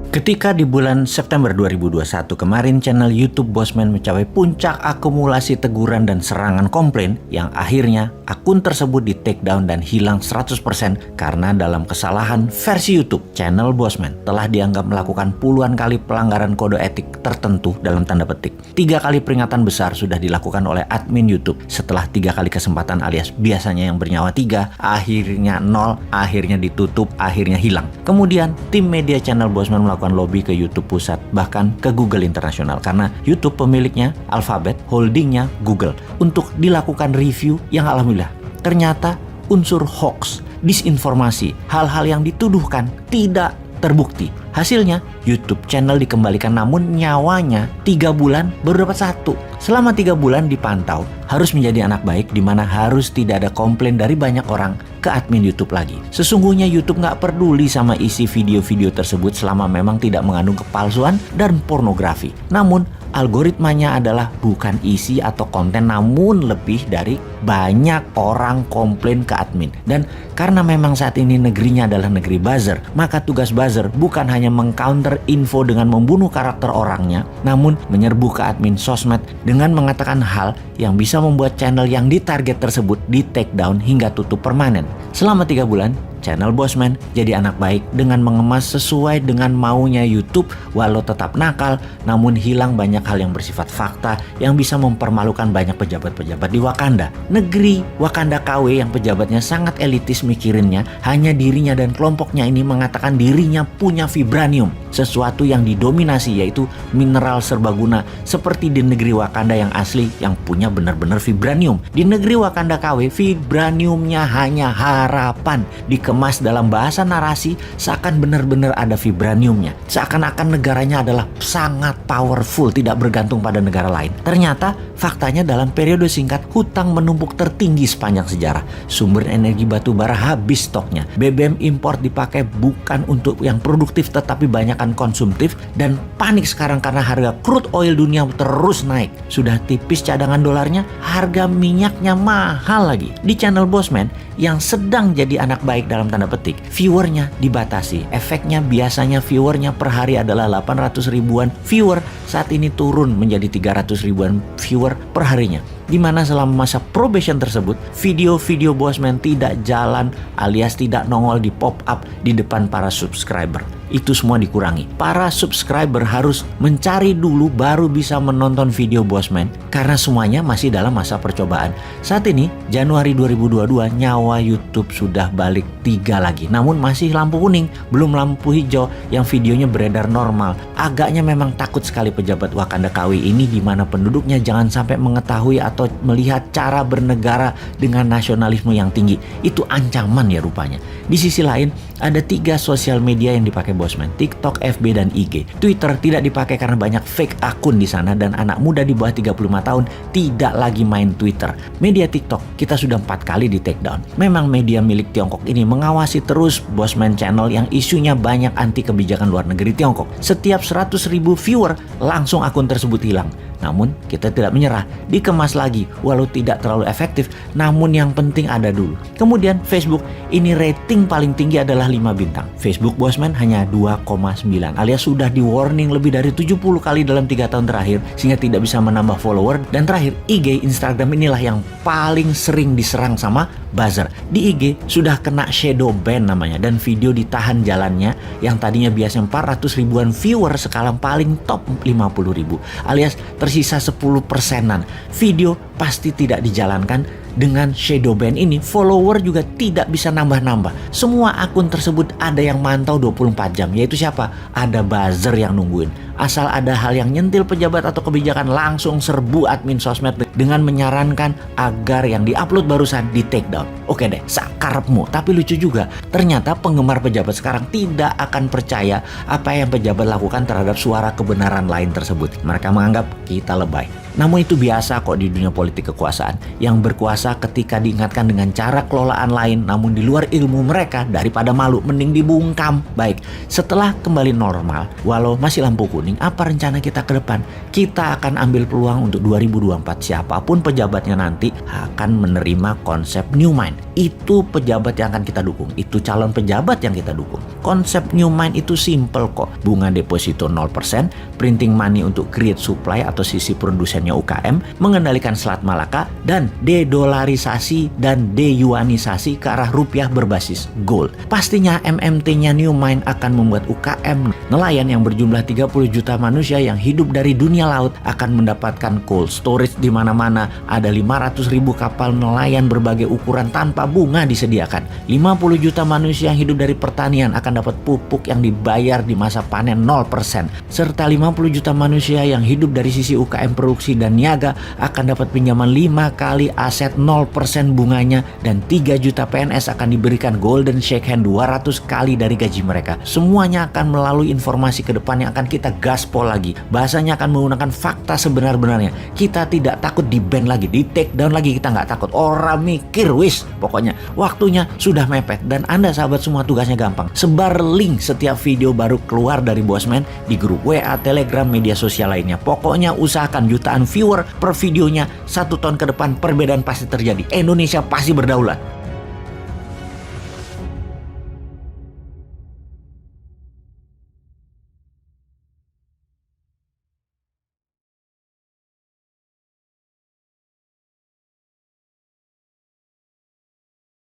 Ketika di bulan September 2021 kemarin channel YouTube Bosman mencapai puncak akumulasi teguran dan serangan komplain yang akhirnya akun tersebut di take down dan hilang 100% karena dalam kesalahan versi YouTube, channel Bosman telah dianggap melakukan puluhan kali pelanggaran kode etik tertentu dalam tanda petik. 3 kali peringatan besar sudah dilakukan oleh admin YouTube setelah 3 kali kesempatan alias biasanya yang bernyawa 3, akhirnya 0, akhirnya ditutup, akhirnya hilang. Kemudian tim media channel Bosman melakukan lobby ke YouTube pusat, bahkan ke Google internasional karena YouTube pemiliknya Alphabet, holdingnya Google, untuk dilakukan review yang alhamdulillah ternyata unsur hoax, disinformasi, hal-hal yang dituduhkan tidak terbukti. Hasilnya YouTube channel dikembalikan namun nyawanya 3 bulan baru dapat 1. Selama 3 bulan dipantau harus menjadi anak baik di mana harus tidak ada komplain dari banyak orang ke admin YouTube lagi. Sesungguhnya YouTube nggak peduli sama isi video-video tersebut selama memang tidak mengandung kepalsuan dan pornografi. Namun algoritmanya adalah bukan isi atau konten namun lebih dari banyak orang komplain ke admin. Dan karena memang saat ini negerinya adalah negeri buzzer, maka tugas buzzer bukan hanya mengcounter info dengan membunuh karakter orangnya, namun menyerbu ke admin sosmed dengan mengatakan hal yang bisa membuat channel yang ditarget tersebut di take down hingga tutup permanen. Selama 3 bulan, channel Bosman jadi anak baik dengan mengemas sesuai dengan maunya YouTube walau tetap nakal namun hilang banyak hal yang bersifat fakta yang bisa mempermalukan banyak pejabat-pejabat di Wakanda. Negeri Wakanda KW yang pejabatnya sangat elitis mikirinnya hanya dirinya dan kelompoknya ini mengatakan dirinya punya vibranium, sesuatu yang didominasi yaitu mineral serbaguna seperti di negeri Wakanda yang asli yang punya benar-benar vibranium. Di negeri Wakanda KW vibraniumnya hanya harapan, dikemas dalam bahasa narasi seakan benar-benar ada vibraniumnya, seakan-akan negaranya adalah sangat powerful, tidak bergantung pada negara lain. Ternyata faktanya dalam periode singkat hutang menumpuk tertinggi sepanjang sejarah. Sumber energi batu bara habis stoknya, BBM import dipakai bukan untuk yang produktif tetapi banyakan konsumtif, dan panik sekarang karena harga crude oil dunia terus naik. Sudah tipis cadangan dolarnya, harga minyaknya mahal lagi. Di channel Bosman yang sedang jadi anak baik dalam tanda petik, viewernya dibatasi. Efeknya biasanya viewernya per hari adalah 800 ribuan viewer, saat ini turun menjadi 300 ribuan viewer per harinya. Di mana selama masa probation tersebut, video-video Bosman tidak jalan alias tidak nongol di pop up di depan para subscriber. Itu semua dikurangi. Para subscriber harus mencari dulu baru bisa menonton video Bosman karena semuanya masih dalam masa percobaan. Saat ini Januari 2022 nyawa YouTube sudah balik 3 lagi. Namun masih lampu kuning, belum lampu hijau yang videonya beredar normal. Agaknya memang takut sekali pejabat Wakanda KW ini di mana penduduknya jangan sampai mengetahui atau melihat cara bernegara dengan nasionalisme yang tinggi. Itu ancaman ya rupanya. Di sisi lain ada 3 sosial media yang dipakai Bosman, TikTok, FB, dan IG. Twitter tidak dipakai karena banyak fake akun di sana dan anak muda di bawah 35 tahun tidak lagi main Twitter. Media TikTok kita sudah 4 kali di take down. Memang media milik Tiongkok ini mengawasi terus Bosman channel yang isunya banyak anti kebijakan luar negeri Tiongkok. Setiap 100 ribu viewer langsung akun tersebut hilang. Namun kita tidak menyerah, dikemas lagi walau tidak terlalu efektif, namun yang penting ada dulu. Kemudian Facebook, ini rating paling tinggi adalah 5 bintang. Facebook Bosman hanya 2,9 alias sudah di warning lebih dari 70 kali dalam 3 tahun terakhir sehingga tidak bisa menambah follower. Dan terakhir IG, Instagram inilah yang paling sering diserang sama buzzer. Di IG sudah kena shadow ban namanya dan video ditahan jalannya yang tadinya biasa 400 ribuan viewer sekarang paling top 50 ribu alias tersisa 10%-an. Video pasti tidak dijalankan. Dengan shadow ban ini, follower juga tidak bisa nambah-nambah. Semua akun tersebut ada yang mantau 24 jam, yaitu siapa? Ada buzzer yang nungguin. Asal ada hal yang nyentil pejabat atau kebijakan, langsung serbu admin sosmed dengan menyarankan agar yang diupload barusan di take down. Oke deh, sakarepmu. Tapi lucu juga, ternyata penggemar pejabat sekarang tidak akan percaya apa yang pejabat lakukan terhadap suara kebenaran lain tersebut. Mereka menganggap kita lebay. Namun itu biasa kok di dunia politik kekuasaan. Yang berkuasa ketika diingatkan dengan cara kelolaan lain namun di luar ilmu mereka, daripada malu mending dibungkam. Baik, setelah kembali normal, walau masih lampu kuning, apa rencana kita ke depan? Kita akan ambil peluang untuk 2024. Siapapun pejabatnya nanti akan menerima konsep new mind. Itu pejabat yang akan kita dukung. Itu calon pejabat yang kita dukung. Konsep new mind itu simple kok. Bunga deposito 0%, printing money untuk create supply atau sisi produsennya UKM, mengendalikan Selat Malaka, dan dedolarisasi dan deyuanisasi ke arah rupiah berbasis gold. Pastinya MMT-nya New Mind akan membuat UKM nelayan yang berjumlah 30 juta manusia yang hidup dari dunia laut akan mendapatkan cold storage di mana-mana. Ada 500.000 kapal nelayan berbagai ukuran tanpa bunga disediakan. 50 juta manusia yang hidup dari pertanian akan dapat pupuk yang dibayar di masa panen 0%. Serta 50 juta manusia yang hidup dari sisi UKM produksi dan niaga akan dapat pinjaman 5 kali aset 0% bunganya, dan 3 juta PNS akan diberikan golden shake hand 200 kali dari gaji mereka. Semuanya akan melalui informasi ke depan yang akan kita gaspol lagi. Bahasanya akan menggunakan fakta sebenar-benarnya. Kita tidak takut di ban lagi, di take down lagi, kita nggak takut. Orang mikir wis, pokoknya waktunya sudah mepet. Dan Anda sahabat semua tugasnya gampang. Sebar link setiap video baru keluar dari Bosman di grup WA, Telegram, media sosial lainnya. Pokoknya usahakan jutaan viewer per videonya. 1 tahun ke depan perbedaan pasti terjadi. Indonesia pasti berdaulat.